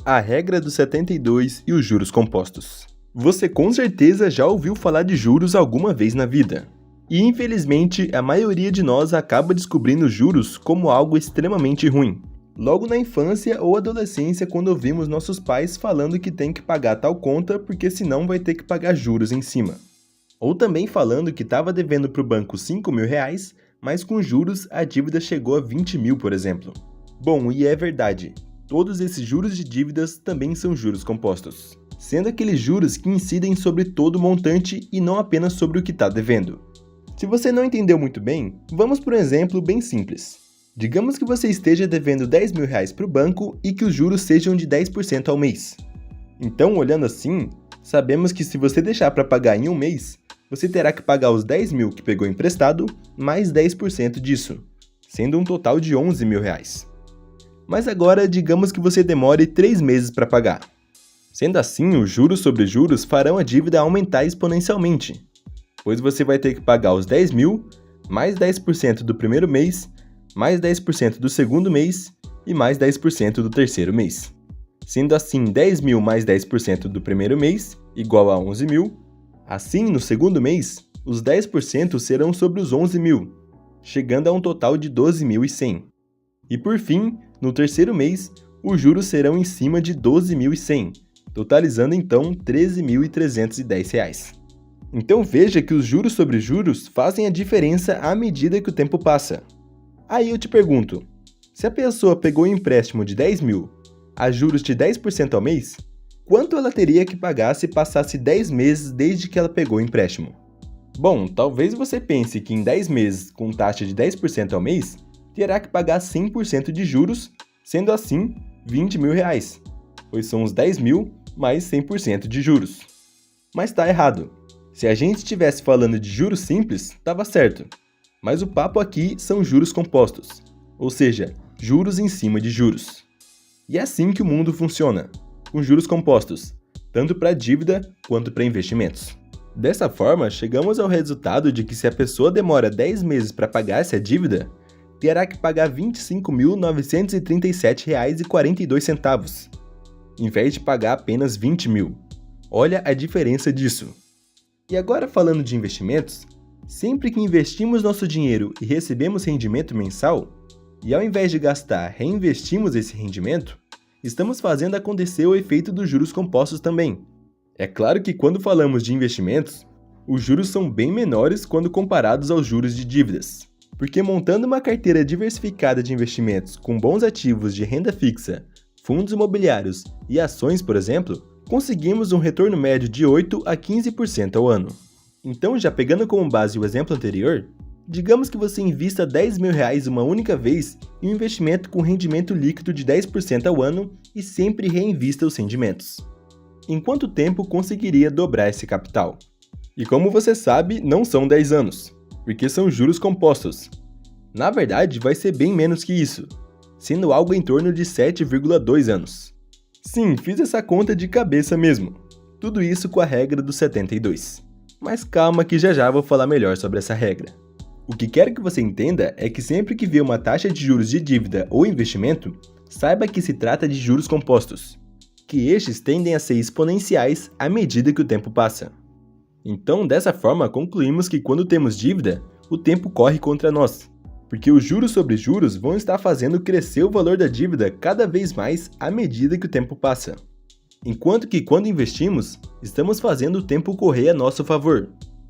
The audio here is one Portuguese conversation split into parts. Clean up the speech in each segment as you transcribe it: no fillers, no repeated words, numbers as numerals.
A regra dos 72 e os juros compostos. Você com certeza já ouviu falar de juros alguma vez na vida. E infelizmente, a maioria de nós acaba descobrindo juros como algo extremamente ruim. Logo na infância ou adolescência, quando ouvimos nossos pais falando que tem que pagar tal conta porque senão vai ter que pagar juros em cima. Ou também falando que estava devendo para o banco R$ 5.000, mas com juros a dívida chegou a 20 mil, por exemplo. Bom, e é verdade. Todos esses juros de dívidas também são juros compostos, sendo aqueles juros que incidem sobre todo o montante e não apenas sobre o que está devendo. Se você não entendeu muito bem, vamos por um exemplo bem simples. Digamos que você esteja devendo R$ 10.000 para o banco e que os juros sejam de 10% ao mês. Então, olhando assim, sabemos que se você deixar para pagar em um mês, você terá que pagar os 10 mil que pegou emprestado mais 10% disso, sendo um total de R$ 11.000. Mas agora, digamos que você demore 3 meses para pagar. Sendo assim, os juros sobre juros farão a dívida aumentar exponencialmente, pois você vai ter que pagar os 10 mil, mais 10% do primeiro mês, mais 10% do segundo mês e mais 10% do terceiro mês. Sendo assim, 10 mil mais 10% do primeiro mês, igual a 11 mil. Assim, no segundo mês, os 10% serão sobre os 11 mil, chegando a um total de 12.100. E por fim, no terceiro mês, os juros serão em cima de 12.100, totalizando então R$ 13.310. Então veja que os juros sobre juros fazem a diferença à medida que o tempo passa. Aí eu te pergunto, se a pessoa pegou um empréstimo de 10 mil a juros de 10% ao mês, quanto ela teria que pagar se passasse 10 meses desde que ela pegou o empréstimo? Bom, talvez você pense que em 10 meses com taxa de 10% ao mês, terá que pagar 100% de juros, sendo assim R$ 20.000, pois são os 10 mil mais 100% de juros. Mas tá errado. Se a gente estivesse falando de juros simples, estava certo. Mas o papo aqui são juros compostos, ou seja, juros em cima de juros. E é assim que o mundo funciona, com juros compostos, tanto para dívida quanto para investimentos. Dessa forma, chegamos ao resultado de que se a pessoa demora 10 meses para pagar essa dívida, terá que pagar R$ 25.937,42, em vez de pagar apenas 20 mil. Olha a diferença disso. E agora falando de investimentos, sempre que investimos nosso dinheiro e recebemos rendimento mensal, e ao invés de gastar, reinvestimos esse rendimento, estamos fazendo acontecer o efeito dos juros compostos também. É claro que quando falamos de investimentos, os juros são bem menores quando comparados aos juros de dívidas, porque montando uma carteira diversificada de investimentos com bons ativos de renda fixa, fundos imobiliários e ações, por exemplo, conseguimos um retorno médio de 8 a 15% ao ano. Então, já pegando como base o exemplo anterior, digamos que você invista R$ 10.000 uma única vez em um investimento com rendimento líquido de 10% ao ano e sempre reinvista os rendimentos. Em quanto tempo conseguiria dobrar esse capital? E como você sabe, não são 10 anos, porque são juros compostos. Na verdade, vai ser bem menos que isso, sendo algo em torno de 7,2 anos. Sim, fiz essa conta de cabeça mesmo. Tudo isso com a regra dos 72. Mas calma que já vou falar melhor sobre essa regra. O que quero que você entenda é que sempre que vê uma taxa de juros de dívida ou investimento, saiba que se trata de juros compostos, que estes tendem a ser exponenciais à medida que o tempo passa. Então, dessa forma, concluímos que quando temos dívida, o tempo corre contra nós, porque os juros sobre juros vão estar fazendo crescer o valor da dívida cada vez mais à medida que o tempo passa. Enquanto que quando investimos, estamos fazendo o tempo correr a nosso favor,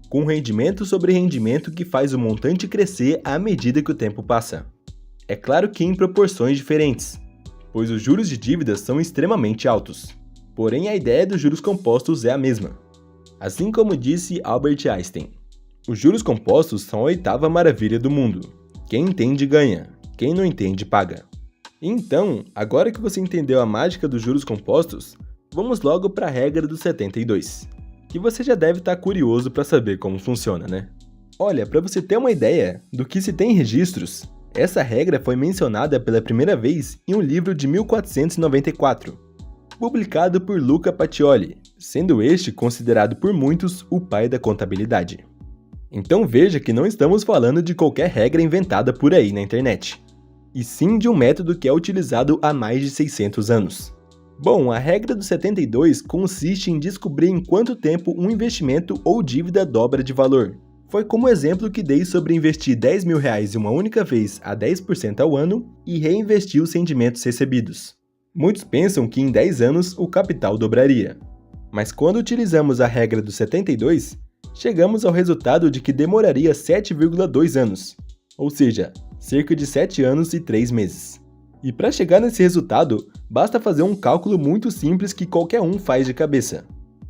com rendimento sobre rendimento que faz o montante crescer à medida que o tempo passa. É claro que em proporções diferentes, pois os juros de dívidas são extremamente altos. Porém, a ideia dos juros compostos é a mesma. Assim como disse Albert Einstein, os juros compostos são a 8ª maravilha do mundo. Quem entende ganha, quem não entende paga. Então, agora que você entendeu a mágica dos juros compostos, vamos logo para a regra dos 72, que você já deve estar curioso para saber como funciona, né? Olha, para você ter uma ideia do que se tem registros, essa regra foi mencionada pela primeira vez em um livro de 1494, publicado por Luca Pacioli, sendo este considerado por muitos o pai da contabilidade. Então veja que não estamos falando de qualquer regra inventada por aí na internet, e sim de um método que é utilizado há mais de 600 anos. Bom, a regra do 72 consiste em descobrir em quanto tempo um investimento ou dívida dobra de valor. Foi como exemplo que dei sobre investir R$10.000 uma única vez a 10% ao ano e reinvestir os rendimentos recebidos. Muitos pensam que em 10 anos o capital dobraria. Mas quando utilizamos a regra do 72, chegamos ao resultado de que demoraria 7,2 anos, ou seja, cerca de 7 anos e 3 meses. E para chegar nesse resultado, basta fazer um cálculo muito simples que qualquer um faz de cabeça.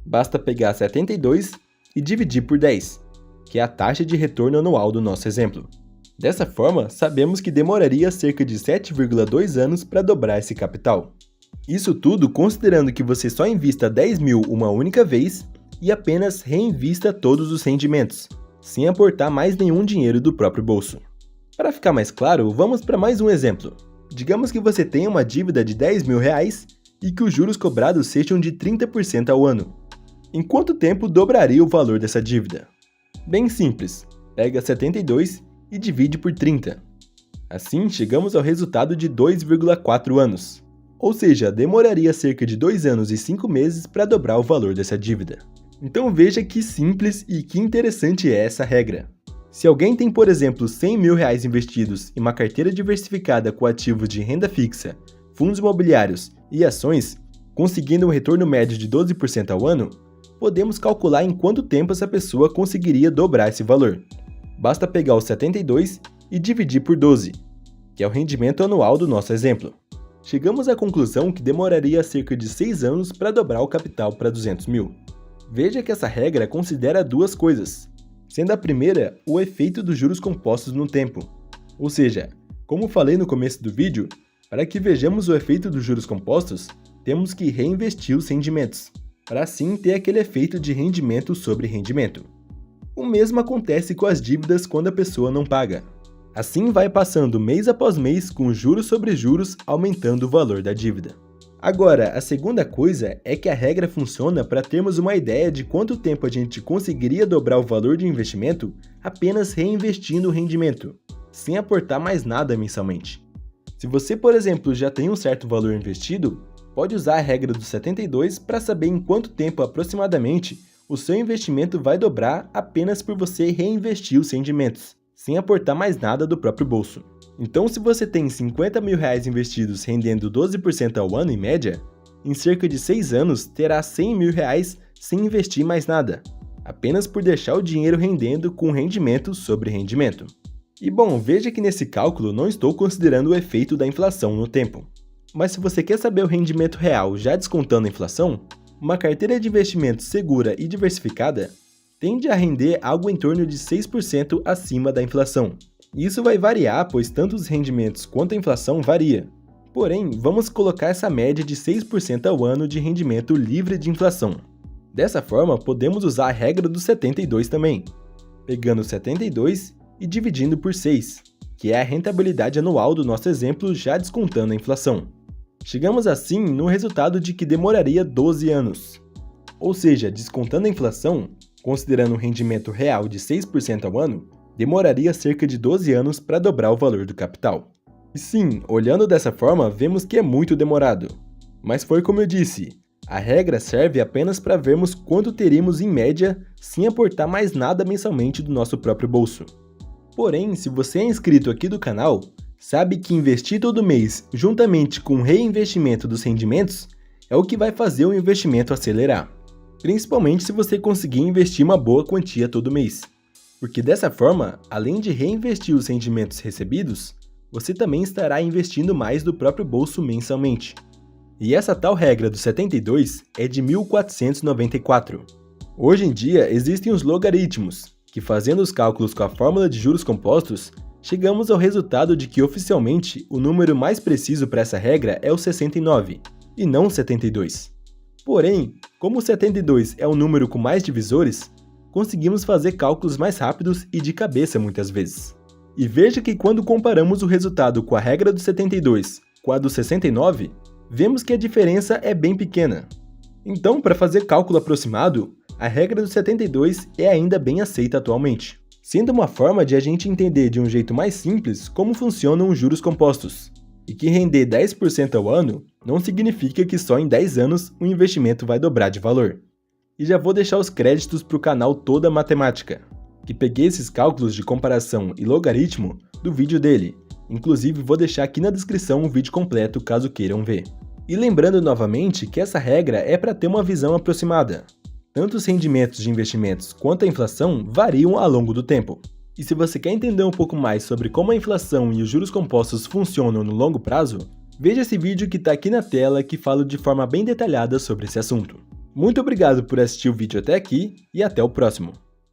Basta pegar 72 e dividir por 10, que é a taxa de retorno anual do nosso exemplo. Dessa forma, sabemos que demoraria cerca de 7,2 anos para dobrar esse capital. Isso tudo considerando que você só invista 10 mil uma única vez e apenas reinvista todos os rendimentos, sem aportar mais nenhum dinheiro do próprio bolso. Para ficar mais claro, vamos para mais um exemplo. Digamos que você tenha uma dívida de R$10.000 e que os juros cobrados sejam de 30% ao ano. Em quanto tempo dobraria o valor dessa dívida? Bem simples, pega 72 e divide por 30. Assim, chegamos ao resultado de 2,4 anos. Ou seja, demoraria cerca de 2 anos e 5 meses para dobrar o valor dessa dívida. Então veja que simples e que interessante é essa regra. Se alguém tem, por exemplo, R$100.000 investidos em uma carteira diversificada com ativos de renda fixa, fundos imobiliários e ações, conseguindo um retorno médio de 12% ao ano, podemos calcular em quanto tempo essa pessoa conseguiria dobrar esse valor. Basta pegar os 72 e dividir por 12, que é o rendimento anual do nosso exemplo. Chegamos à conclusão que demoraria cerca de 6 anos para dobrar o capital para 200 mil. Veja que essa regra considera duas coisas, sendo a primeira o efeito dos juros compostos no tempo. Ou seja, como falei no começo do vídeo, para que vejamos o efeito dos juros compostos, temos que reinvestir os rendimentos, para assim ter aquele efeito de rendimento sobre rendimento. O mesmo acontece com as dívidas quando a pessoa não paga. Assim vai passando mês após mês com juros sobre juros aumentando o valor da dívida. Agora, a segunda coisa é que a regra funciona para termos uma ideia de quanto tempo a gente conseguiria dobrar o valor de investimento apenas reinvestindo o rendimento, sem aportar mais nada mensalmente. Se você, por exemplo, já tem um certo valor investido, pode usar a regra do 72 para saber em quanto tempo aproximadamente o seu investimento vai dobrar apenas por você reinvestir os rendimentos, sem aportar mais nada do próprio bolso. Então, se você tem R$50.000 investidos rendendo 12% ao ano em média, em cerca de 6 anos terá R$100.000 sem investir mais nada, apenas por deixar o dinheiro rendendo com rendimento sobre rendimento. E bom, veja que nesse cálculo não estou considerando o efeito da inflação no tempo. Mas se você quer saber o rendimento real já descontando a inflação, uma carteira de investimentos segura e diversificada tende a render algo em torno de 6% acima da inflação. Isso vai variar, pois tanto os rendimentos quanto a inflação varia. Porém, vamos colocar essa média de 6% ao ano de rendimento livre de inflação. Dessa forma, podemos usar a regra do 72 também, pegando 72 e dividindo por 6, que é a rentabilidade anual do nosso exemplo já descontando a inflação. Chegamos assim no resultado de que demoraria 12 anos. Ou seja, descontando a inflação, considerando um rendimento real de 6% ao ano, demoraria cerca de 12 anos para dobrar o valor do capital. E sim, olhando dessa forma, vemos que é muito demorado. Mas foi como eu disse, a regra serve apenas para vermos quanto teríamos em média sem aportar mais nada mensalmente do nosso próprio bolso. Porém, se você é inscrito aqui do canal, sabe que investir todo mês juntamente com o reinvestimento dos rendimentos é o que vai fazer o investimento acelerar. Principalmente se você conseguir investir uma boa quantia todo mês. Porque dessa forma, além de reinvestir os rendimentos recebidos, você também estará investindo mais do próprio bolso mensalmente. E essa tal regra do 72 é de 1494. Hoje em dia, existem os logaritmos, que fazendo os cálculos com a fórmula de juros compostos, chegamos ao resultado de que oficialmente o número mais preciso para essa regra é o 69, e não o 72. Porém, como o 72 é um número com mais divisores, conseguimos fazer cálculos mais rápidos e de cabeça muitas vezes. E veja que quando comparamos o resultado com a regra do 72 com a do 69, vemos que a diferença é bem pequena. Então, para fazer cálculo aproximado, a regra do 72 é ainda bem aceita atualmente, sendo uma forma de a gente entender de um jeito mais simples como funcionam os juros compostos. E que render 10% ao ano não significa que só em 10 anos o investimento vai dobrar de valor. E já vou deixar os créditos para o canal Toda Matemática, que peguei esses cálculos de comparação e logaritmo do vídeo dele. Inclusive vou deixar aqui na descrição o vídeo completo caso queiram ver. E lembrando novamente que essa regra é para ter uma visão aproximada. Tanto os rendimentos de investimentos quanto a inflação variam ao longo do tempo. E se você quer entender um pouco mais sobre como a inflação e os juros compostos funcionam no longo prazo, veja esse vídeo que está aqui na tela que fala de forma bem detalhada sobre esse assunto. Muito obrigado por assistir o vídeo até aqui e até o próximo!